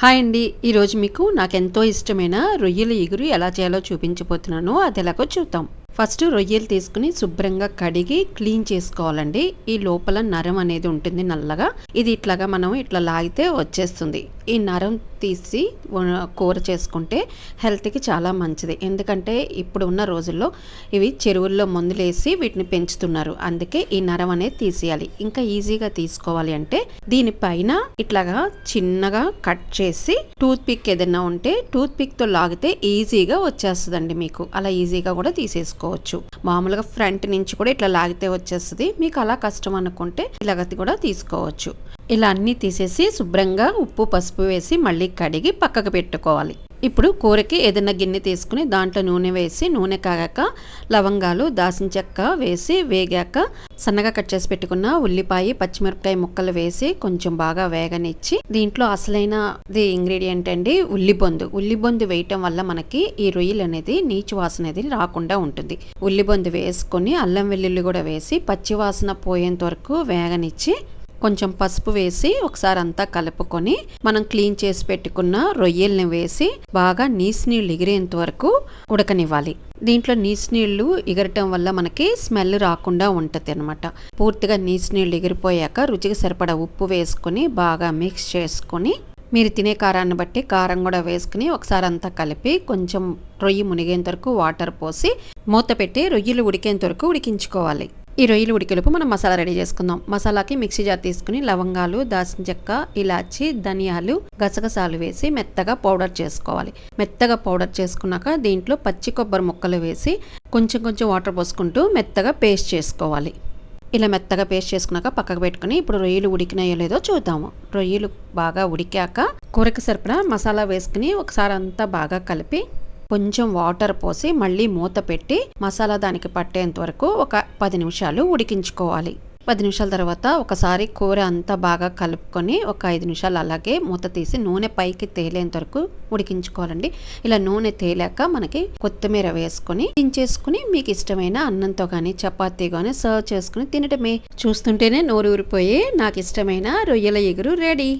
Hi అండి. ఈరోజు మీకు నాకెంతో ఇష్టమైన రొయ్యల ఇగురు ఎలా చేయాలో చూపించబోతున్నాను. అది ఎలాగో చూద్దాం. ఫస్ట్ రొయ్యలు తీసుకుని శుభ్రంగా కడిగి క్లీన్ చేసుకోవాలండి. ఈ లోపల నరం అనేది ఉంటుంది నల్లగా. ఇది ఇట్లాగా మనం ఇట్లా లాగితే వచ్చేస్తుంది. ఈ నరం తీసి కూర చేసుకుంటే హెల్త్కి చాలా మంచిది. ఎందుకంటే ఇప్పుడు ఉన్న రోజుల్లో ఇవి చెరువుల్లో మందులేసి వీటిని పెంచుతున్నారు. అందుకే ఈ నరం అనేది తీసేయాలి. ఇంకా ఈజీగా తీసుకోవాలి అంటే దీనిపైన ఇట్లాగా చిన్నగా కట్ చేసి టూత్ పిక్ ఏదైనా ఉంటే టూత్ పిక్ తో లాగితే ఈజీగా వచ్చేస్తుందండి. మీకు అలా ఈజీగా కూడా తీసేసుకోవచ్చు. మామూలుగా ఫ్రంట్ నుంచి కూడా ఇట్లా లాగితే వచ్చేస్తుంది. మీకు అలా కష్టం అనుకుంటే ఇలాగతి కూడా తీసుకోవచ్చు. ఇలా అన్నీ తీసేసి శుభ్రంగా ఉప్పు పసుపు వేసి మళ్ళీ కడిగి పక్కకు పెట్టుకోవాలి. ఇప్పుడు కూరకి ఏదైనా గిన్నె తీసుకుని దాంట్లో నూనె వేసి నూనె కాగాక లవంగాలు దాల్చిన చెక్క వేసి వేగాక సన్నగా కట్ చేసి పెట్టుకున్న ఉల్లిపాయ పచ్చిమిరపకాయ ముక్కలు వేసి కొంచెం బాగా వేగనిచ్చి దీంట్లో అసలైనది ఇంగ్రీడియంట్ అండి ఉల్లిబొందు వేయటం వల్ల మనకి ఈ రొయ్యలు అనేది నీచు వాసన అనేది రాకుండా ఉంటుంది. ఉల్లిబొందు వేసుకొని అల్లం వెల్లుల్లి కూడా వేసి పచ్చి వాసన పోయేంత వరకు వేగనిచ్చి కొంచెం పసుపు వేసి ఒకసారి అంతా కలుపుకొని మనం క్లీన్ చేసి పెట్టుకున్న రొయ్యల్ని వేసి బాగా నీసు నీళ్ళు ఎగిరేంత వరకు ఉడకనివ్వాలి. దీంట్లో నీసు నీళ్లు ఎగరటం వల్ల మనకి స్మెల్ రాకుండా ఉంటుంది అనమాట. పూర్తిగా నీసు నీళ్ళు ఎగిరిపోయాక రుచికి సరిపడా ఉప్పు వేసుకొని బాగా మిక్స్ చేసుకొని మీరు తినే కారాన్ని బట్టి కారం కూడా వేసుకుని ఒకసారి అంతా కలిపి కొంచెం రొయ్యి మునిగేంత వరకు వాటర్ పోసి మూత పెట్టి రొయ్యలు ఉడికేంత వరకు ఉడికించుకోవాలి. ఈ రొయ్యలు ఉడికేలోపు మనం మసాలా రెడీ చేసుకుందాం. మసాలాకి మిక్సీ జార్ తీసుకుని లవంగాలు దాల్చిన చెక్క ఇలాచి ధనియాలు గసగసాలు వేసి మెత్తగా పౌడర్ చేసుకోవాలి. మెత్తగా పౌడర్ చేసుకున్నాక దీంట్లో పచ్చి కొబ్బరి ముక్కలు వేసి కొంచెం వాటర్ పోసుకుంటూ మెత్తగా పేస్ట్ చేసుకోవాలి. ఇలా మెత్తగా పేస్ట్ చేసుకున్నాక పక్కకు పెట్టుకుని ఇప్పుడు రొయ్యలు ఉడికినాయో లేదో చూద్దాము. రొయ్యలు బాగా ఉడికాక కూరకి సరిపడా మసాలా వేసుకుని ఒకసారి అంతా బాగా కలిపి కొంచెం వాటర్ పోసి మళ్ళీ మూత పెట్టి మసాలా దానికి పట్టేంత వరకు ఒక 10 నిమిషాలు ఉడికించుకోవాలి. 10 నిమిషాల తర్వాత ఒకసారి కూర అంతా బాగా కలుపుకొని ఒక 5 నిమిషాలు అలాగే మూత తీసి నూనె పైకి తేలేంత వరకు ఉడికించుకోవాలండి. ఇలా నూనె తేలాక మనకి కొత్తిమీర వేసుకొని దించేసుకుని మీకు ఇష్టమైన అన్నంతో కానీ చపాతీ కానీ సర్వ్ చేసుకుని తినటమే. చూస్తుంటేనే నోరు ఊరిపోయి నాకు ఇష్టమైన రొయ్యల ఇగురు రెడీ.